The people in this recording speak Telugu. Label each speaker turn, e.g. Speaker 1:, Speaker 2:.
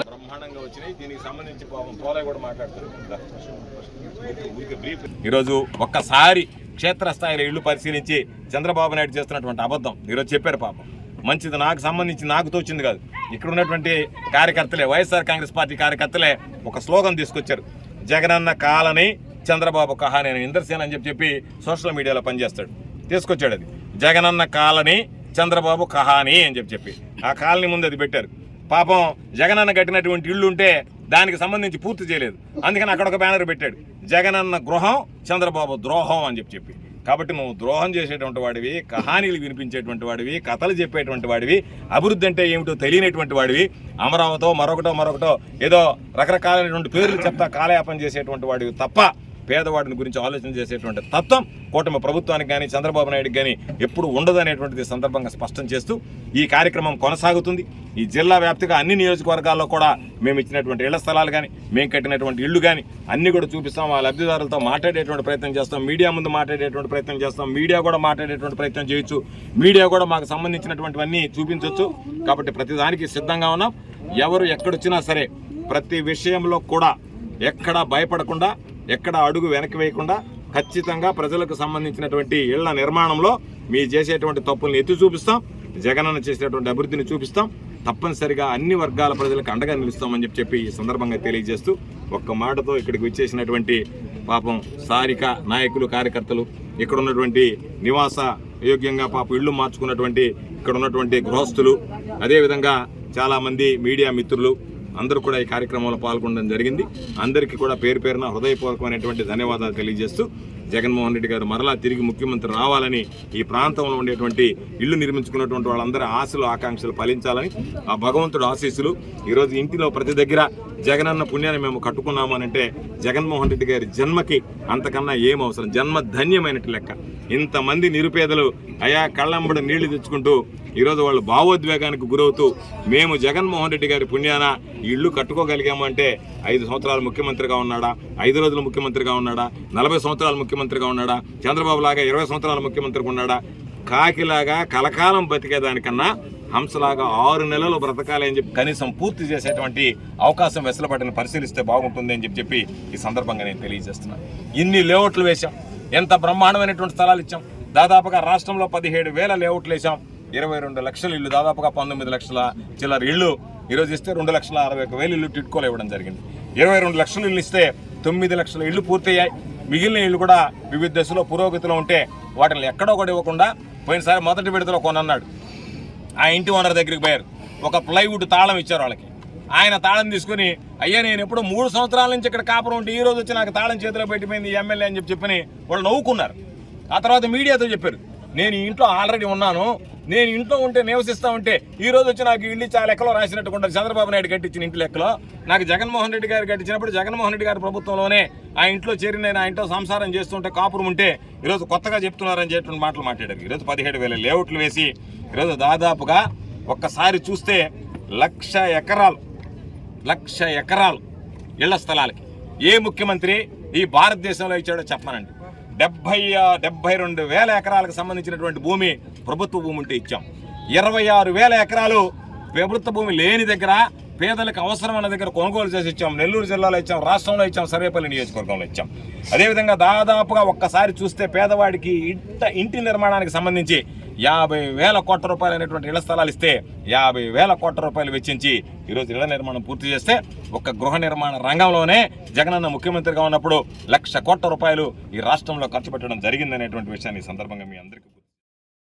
Speaker 1: బ్రహ్మాండంగా వచ్చినాయి. దీనికి సంబంధించి పోలే కూడా మాట్లాడుతున్నారు. ఈరోజు ఒక్కసారి క్షేత్రస్థాయిలో ఇళ్లు పరిశీలించి చంద్రబాబు నాయుడు చేస్తున్నటువంటి అబద్ధం ఈరోజు చెప్పారు. పాపం మంచిది నాకు సంబంధించి నాకు తోచింది కాదు, ఇక్కడ ఉన్నటువంటి కార్యకర్తలే, వైఎస్ఆర్ కాంగ్రెస్ పార్టీ కార్యకర్తలే ఒక స్లోగన్ తీసుకొచ్చారు. జగనన్న కాలని చంద్రబాబు కహాని అని ఇందర్సేన అని చెప్పి సోషల్ మీడియాలో పనిచేస్తాడు, తీసుకొచ్చాడు. అది జగనన్న కాలని చంద్రబాబు కహాని అని చెప్పి ఆ కాలనీ ముందు అది పెట్టారు. పాపం జగనన్న కట్టినటువంటి ఇళ్ళు ఉంటే దానికి సంబంధించి పూర్తి చేయలేదు, అందుకని అక్కడ ఒక బ్యానర్ పెట్టాడు, జగనన్న గృహం చంద్రబాబు ద్రోహం అని చెప్పి. కాబట్టి నువ్వు ద్రోహం చేసేటువంటి వాడివి, కహానీలు వినిపించేటువంటి వాడివి, కథలు చెప్పేటువంటి వాడివి, అభివృద్ధి అంటే ఏమిటో తెలియనటువంటి వాడివి, అమరావతో మరొకటో ఏదో రకరకాలైనటువంటి పేర్లు చెప్తా కాలయాపన చేసేటువంటి వాడివి తప్ప పేదవాడిని గురించి ఆలోచన చేసేటువంటి తత్వం కూటమి ప్రభుత్వానికి కానీ చంద్రబాబు నాయుడుకి కానీ ఎప్పుడు ఉండదు అనేటువంటిది సందర్భంగా స్పష్టం చేస్తూ ఈ కార్యక్రమం కొనసాగుతుంది. ఈ జిల్లా వ్యాప్తిగా అన్ని నియోజకవర్గాల్లో కూడా మేము ఇచ్చినటువంటి ఇళ్ల స్థలాలు కానీ మేము కట్టినటువంటి ఇళ్ళు కానీ అన్నీ కూడా చూపిస్తాం. ఆ లబ్ధిదారులతో మాట్లాడేటువంటి ప్రయత్నం చేస్తాం, మీడియా ముందు మాట్లాడేటువంటి ప్రయత్నం చేస్తాం, మీడియా కూడా మాట్లాడేటువంటి ప్రయత్నం చేయొచ్చు, మీడియా కూడా మాకు సంబంధించినటువంటివన్నీ చూపించవచ్చు. కాబట్టి ప్రతిదానికి సిద్ధంగా ఉన్నాం. ఎవరు ఎక్కడొచ్చినా సరే ప్రతి విషయంలో కూడా ఎక్కడా భయపడకుండా, ఎక్కడ అడుగు వెనక్కి వేయకుండా ఖచ్చితంగా ప్రజలకు సంబంధించినటువంటి ఇళ్ల నిర్మాణంలో మీ చేసేటువంటి తప్పుల్ని ఎత్తి చూపిస్తాం, జగనన్న చేసేటువంటి అభివృద్ధిని చూపిస్తాం, తప్పనిసరిగా అన్ని వర్గాల ప్రజలకు అండగా నిలుస్తామని చెప్పి ఈ సందర్భంగా తెలియజేస్తూ ఒక్క మాటతో ఇక్కడికి వచ్చేసినటువంటి పాపం స్థానిక నాయకులు, కార్యకర్తలు, ఇక్కడ ఉన్నటువంటి నివాస యోగ్యంగా ఇళ్లు మార్చుకున్నటువంటి ఇక్కడ ఉన్నటువంటి గృహస్థులు, అదేవిధంగా చాలామంది మీడియా మిత్రులు అందరూ కూడా ఈ కార్యక్రమంలో పాల్గొనడం జరిగింది. అందరికీ కూడా పేరు పేరున హృదయపూర్వకమైనటువంటి ధన్యవాదాలు తెలియజేస్తూ జగన్మోహన్ రెడ్డి గారు మరలా తిరిగి ముఖ్యమంత్రి రావాలని, ఈ ప్రాంతంలో ఉండేటువంటి ఇల్లు నిర్మించుకున్నటువంటి వాళ్ళందరూ ఆశలు ఆకాంక్షలు ఫలించాలని ఆ భగవంతుడు ఆశీస్సులు. ఈరోజు ఇంటిలో ప్రతి దగ్గర జగనన్న పుణ్యాన్ని మేము కట్టుకున్నాము అంటే జగన్మోహన్ రెడ్డి గారి జన్మకి అంతకన్నా ఏం అవసరం, జన్మ ధన్యమైనట్టు లెక్క. ఇంతమంది నిరుపేదలు అయా కళ్ళంబడి నీళ్లు తెచ్చుకుంటూ ఈరోజు వాళ్ళు భావోద్వేగానికి గురవుతూ మేము జగన్మోహన్ రెడ్డి గారి పుణ్యాన ఈ ఇళ్ళు కట్టుకోగలిగాము అంటే 5 సంవత్సరాలు ముఖ్యమంత్రిగా ఉన్నాడా, 5 రోజులు ముఖ్యమంత్రిగా ఉన్నాడా, 40 సంవత్సరాలు ముఖ్యమంత్రిగా ఉన్నాడా, చంద్రబాబు లాగా 20 సంవత్సరాలు ముఖ్యమంత్రిగా ఉన్నాడా, కాకిలాగా కలకాలం బతికేదానికన్నా హంసలాగా 6 నెలలు బ్రతకాలి అని చెప్పి కనీసం పూర్తి చేసేటువంటి అవకాశం వెసులుబాటుని పరిశీలిస్తే బాగుంటుంది అని చెప్పి ఈ సందర్భంగా నేను తెలియజేస్తున్నాను. ఇన్ని లేఅవుట్లు వేశాం, ఎంత బ్రహ్మాండమైనటువంటి స్థలాలు ఇచ్చాం. దాదాపుగా రాష్ట్రంలో 17,000 లేఅవుట్లు వేశాం. 22 లక్షల ఇళ్ళు, దాదాపుగా 19 లక్షల చిల్లర ఇళ్ళు ఈరోజు ఇస్తే 2,61,000 ఇళ్ళు టిట్కోలు ఇవ్వడం జరిగింది. 22 లక్షల ఇళ్ళు ఇస్తే 9 లక్షల ఇళ్ళు పూర్తయ్యాయి. మిగిలిన ఇళ్ళు కూడా వివిధ దశలో పురోగతిలో ఉంటే వాటిని ఎక్కడో కూడా ఇవ్వకుండా పోయినసారి మొదటి విడతలో కొనన్నాడు. ఆ ఇంటి ఓనర్ దగ్గరికి పోయారు, ఒక ప్లైవుడ్ తాళం ఇచ్చారు వాళ్ళకి. ఆయన తాళం తీసుకుని అయ్యా నేను ఎప్పుడో 3 సంవత్సరాల నుంచి ఇక్కడ కాపురం ఉంటే ఈ రోజు వచ్చి నాకు తాళం చేతిలో పెట్టిపోయింది ఎమ్మెల్యే అని చెప్పి వాళ్ళు నవ్వుకున్నారు. ఆ తర్వాత మీడియాతో చెప్పారు, నేను ఈ ఇంట్లో ఆల్రెడీ ఉన్నాను, నేను ఇంట్లో ఉంటే నివసిస్తా ఉంటే ఈ రోజు వచ్చి నాకు ఇల్లు చాలా లెక్కలో రాసినట్టుకుంటారు. చంద్రబాబు నాయుడు కట్టించిన ఇంటి లెక్కలో నాకు జగన్మోహన్ రెడ్డి గారు కట్టించినప్పుడు జగన్మోహన్ రెడ్డి గారి ప్రభుత్వంలోనే ఆ ఇంట్లో చేరి నేను ఆ ఇంట్లో సంసారం చేస్తుంటే కాపురం ఉంటే ఈరోజు కొత్తగా చెప్తున్నారని చెప్పిన మాటలు మాట్లాడారు. ఈరోజు 17,000 లేఅవుట్లు వేసి ఈరోజు దాదాపుగా ఒక్కసారి చూస్తే 1,00,000 ఎకరాలు ఇళ్ల స్థలాలకి ఏ ముఖ్యమంత్రి ఈ భారతదేశంలో ఇచ్చాడో చెప్పనండి. 72,000 ఎకరాలకు సంబంధించినటువంటి భూమి ప్రభుత్వ భూమి ఉంటే ఇచ్చాం. 26,000 ఎకరాలు ప్రభుత్వ భూమి లేని దగ్గర పేదలకు అవసరమైన దగ్గర కొనుగోలు చేసి ఇచ్చాం. నెల్లూరు జిల్లాలో ఇచ్చాం, రాష్ట్రంలో ఇచ్చాం, సర్వేపల్లి నియోజకవర్గంలో ఇచ్చాం. అదేవిధంగా దాదాపుగా ఒక్కసారి చూస్తే పేదవాడికి ఇంటి నిర్మాణానికి సంబంధించి 50,000 కోట్ల రూపాయలు అనేటువంటి ఇళ్ల స్థలాలు ఇస్తే 50,000 కోట్ల రూపాయలు వెచ్చించి ఈరోజు ఇళ్ల నిర్మాణం పూర్తి చేస్తే ఒక్క గృహ నిర్మాణ రంగంలోనే జగనన్న ముఖ్యమంత్రిగా ఉన్నప్పుడు 1,00,000 కోట్ల రూపాయలు ఈ రాష్ట్రంలో ఖర్చు పెట్టడం జరిగిందనేటువంటి విషయాన్ని ఈ సందర్భంగా మీ అందరికీ